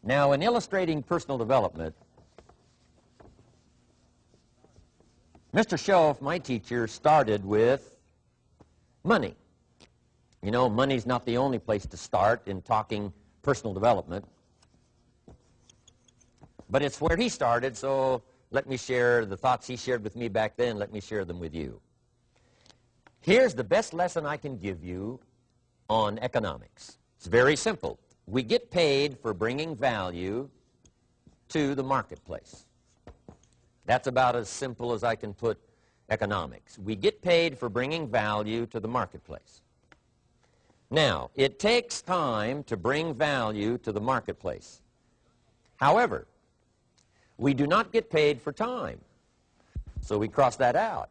Now, in illustrating personal development, Mr. Shoaff, my teacher, started with money. You know, money's not the only place to start in talking personal development, but it's where he started, so let me share the thoughts he shared with me back then. Let me share them with you. Here's the best lesson I can give you on economics. It's very simple. We get paid for bringing value to the marketplace. That's about as simple as I can put economics. We get paid for bringing value to the marketplace. Now, it takes time to bring value to the marketplace. However, we do not get paid for time, so we cross that out.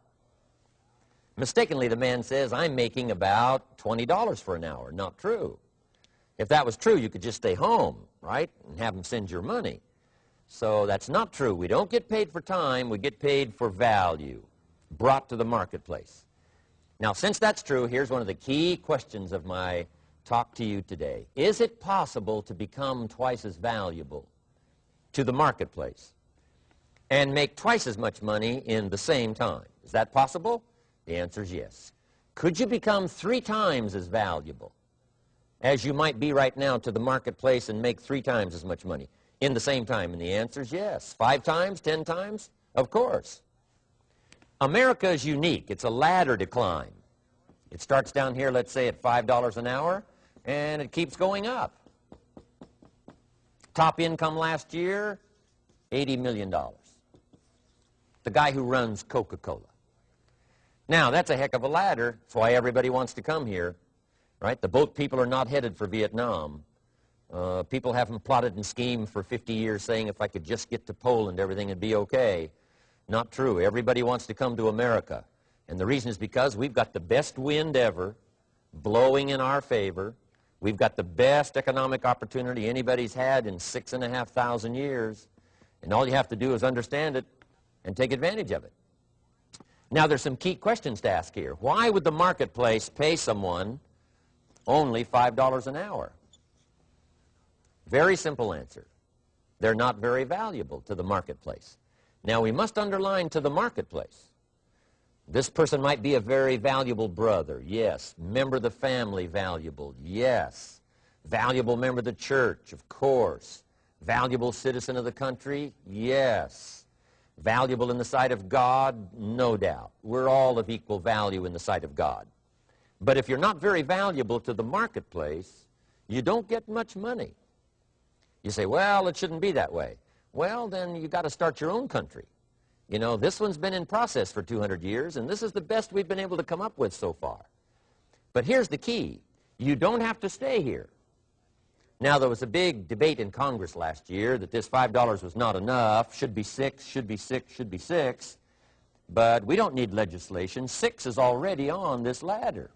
Mistakenly, the man says, I'm making about $20 for an hour. Not true. If that was true, you could just stay home, right, and have them send your money. So that's not true. We don't get paid for time. We get paid for value brought to the marketplace. Now, since that's true, here's one of the key questions of my talk to you today. Is it possible to become twice as valuable to the marketplace and make twice as much money in the same time? Is that possible? The answer is yes. Could you become 3 times as valuable as you might be right now to the marketplace and make 3 times as much money in the same time? And the answer is yes. 5 times, 10 times? Of course. America is unique. It's a ladder to climb. It starts down here, let's say, at $5 an hour, and it keeps going up. Top income last year, $80 million. The guy who runs Coca-Cola. Now, that's a heck of a ladder. That's why everybody wants to come here, right? The boat people are not headed for Vietnam. People haven't plotted and schemed for 50 years saying if I could just get to Poland, everything would be okay. Not true. Everybody wants to come to America. And the reason is because we've got the best wind ever blowing in our favor. We've got the best economic opportunity anybody's had in 6,500 years. And all you have to do is understand it and take advantage of it. Now, there's some key questions to ask here. Why would the marketplace pay someone only $5 an hour? Very simple answer. They're not very valuable to the marketplace. Now, we must underline to the marketplace. This person might be a very valuable brother, yes. Member of the family, valuable, yes. Valuable member of the church, of course. Valuable citizen of the country, yes. Valuable in the sight of God, no doubt. We're all of equal value in the sight of God. But if you're not very valuable to the marketplace, you don't get much money. You say, well, it shouldn't be that way. Well, then you got to start your own country. You know, this one's been in process for 200 years, and this is the best we've been able to come up with so far. But here's the key. You don't have to stay here. Now, there was a big debate in Congress last year that this $5 was not enough, should be 6, should be 6, should be 6. But we don't need legislation. 6 is already on this ladder.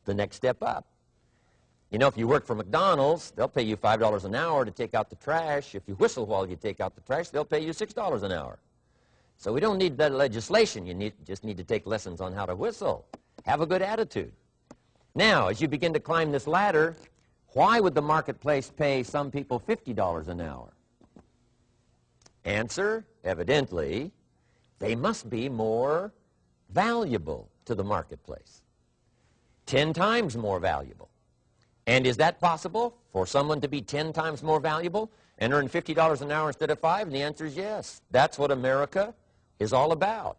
The next step up. You know, if you work for McDonald's, they'll pay you $5 an hour to take out the trash. If you whistle while you take out the trash, they'll pay you $6 an hour. So we don't need that legislation. You just need to take lessons on how to whistle. Have a good attitude. Now, as you begin to climb this ladder, why would the marketplace pay some people $50 an hour? Answer, evidently, they must be more valuable to the marketplace. 10 times more valuable. And is that possible for someone to be 10 times more valuable and earn $50 an hour instead of 5? And the answer is yes. That's what America is all about.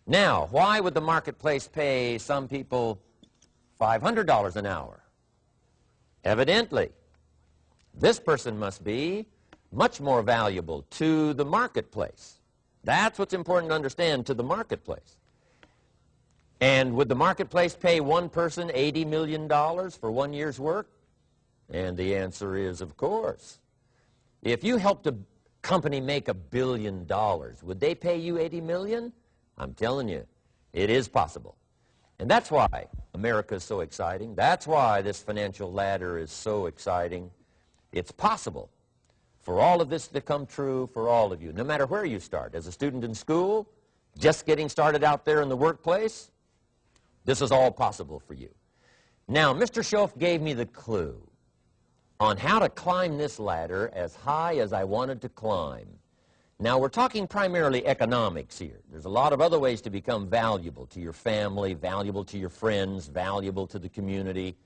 Now, why would the marketplace pay some people $500 an hour? Evidently, this person must be much more valuable to the marketplace. That's what's important to understand, to the marketplace. And would the marketplace pay one person $80 million for 1 year's work? And the answer is, of course. If you helped a company make $1 billion, would they pay you $80 million? I'm telling you, it is possible. And that's why America is so exciting. That's why this financial ladder is so exciting. It's possible for all of this to come true for all of you, no matter where you start. As a student in school, just getting started out there in the workplace, this is all possible for you. Now, Mr. Shoaff gave me the clue. on how to climb this ladder as high as I wanted to climb. Now, we're talking primarily economics here. There's a lot of other ways to become valuable to your family, valuable to your friends, valuable to the community,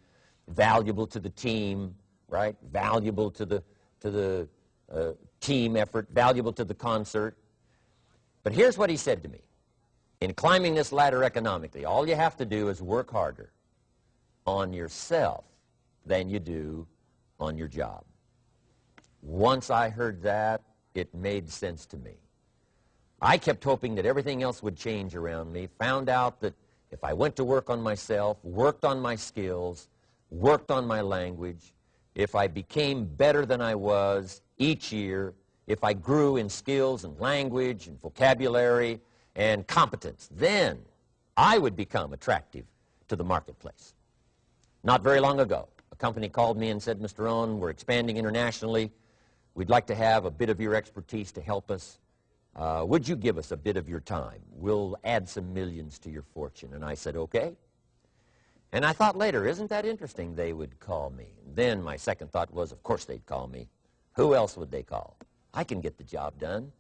valuable to the team, right? Valuable to the team effort, valuable to the concert. But here's what he said to me. In climbing this ladder economically, all you have to do is work harder on yourself than you do on your job. Once I heard that, it made sense to me. I kept hoping that everything else would change around me, found out that if I went to work on myself, worked on my skills, worked on my language, if I became better than I was each year, if I grew in skills and language and vocabulary and competence, then I would become attractive to the marketplace. Not very long ago, a company called me and said, Mr. Rohn, we're expanding internationally. We'd like to have a bit of your expertise to help us. Would you give us a bit of your time? We'll add some millions to your fortune. And I said, okay. And I thought later, isn't that interesting they would call me? Then my second thought was, of course they'd call me. Who else would they call? I can get the job done.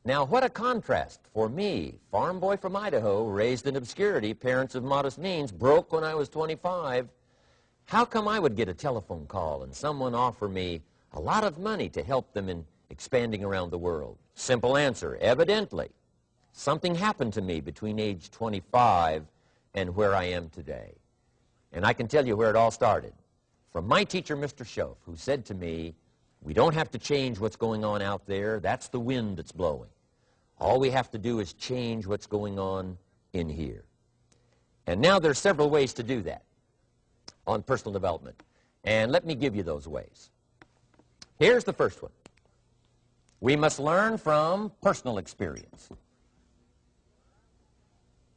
Now, what a contrast for me, farm boy from Idaho, raised in obscurity, parents of modest means, broke when I was 25. How come I would get a telephone call and someone offer me a lot of money to help them in expanding around the world? Simple answer, evidently. Something happened to me between age 25 and where I am today. And I can tell you where it all started. From my teacher, Mr. Shoaff, who said to me, we don't have to change what's going on out there. That's the wind that's blowing. All we have to do is change what's going on in here. And now there's several ways to do that on personal development. And let me give you those ways. Here's the first one. We must learn from personal experience.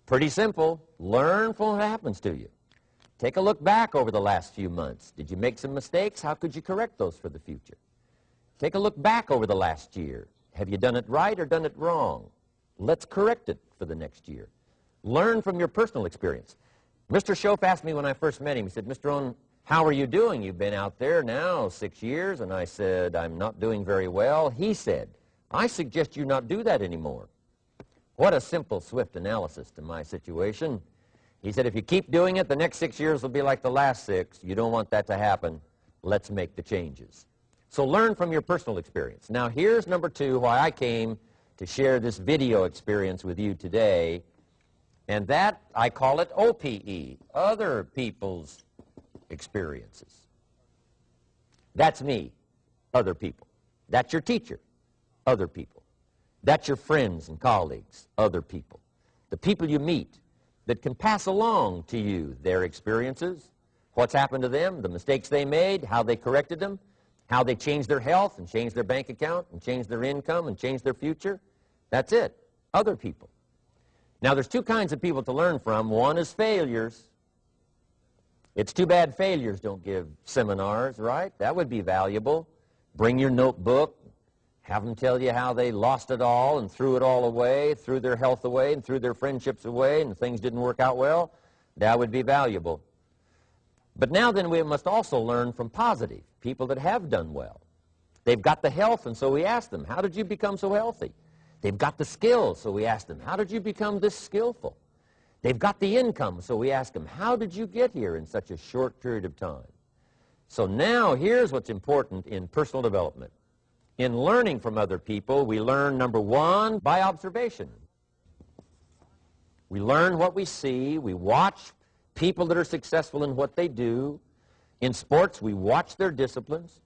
Pretty simple. Learn from what happens to you. Take a look back over the last few months. Did you make some mistakes? How could you correct those for the future? Take a look back over the last year. Have you done it right or done it wrong? Let's correct it for the next year. Learn from your personal experience. Mr. Shoaff asked me when I first met him, he said, Mr. Rohn, how are you doing? You've been out there now 6 years. And I said, I'm not doing very well. He said, I suggest you not do that anymore. What a simple, swift analysis to my situation. He said, if you keep doing it, the next 6 years will be like the last 6. You don't want that to happen. Let's make the changes. So learn from your personal experience. Now, here's number 2, why I came to share this video experience with you today. And that, I call it OPE, other people's experiences. That's me, other people. That's your teacher, other people. That's your friends and colleagues, other people. The people you meet that can pass along to you their experiences, what's happened to them, the mistakes they made, how they corrected them, how they changed their health and changed their bank account and changed their income and changed their future. That's it, other people. Now, there's 2 kinds of people to learn from. One is failures. It's too bad failures don't give seminars, right? That would be valuable. Bring your notebook, have them tell you how they lost it all and threw it all away, threw their health away and threw their friendships away and things didn't work out well. That would be valuable. But now then we must also learn from positive, people that have done well. They've got the health, and so we ask them, how did you become so healthy? They've got the skills, so we ask them, how did you become this skillful? They've got the income, so we ask them, how did you get here in such a short period of time? So now here's what's important in personal development. In learning from other people, we learn, number 1, by observation. We learn what we see. We watch people that are successful in what they do. In sports, we watch their disciplines.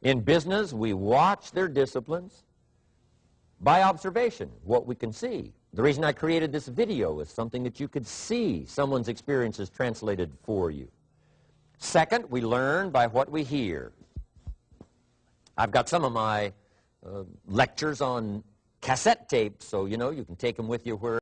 In business, we watch their disciplines. By observation, what we can see. The reason I created this video is something that you could see someone's experiences translated for you. Second, we learn by what we hear. I've got some of my lectures on cassette tapes, so you can take them with you where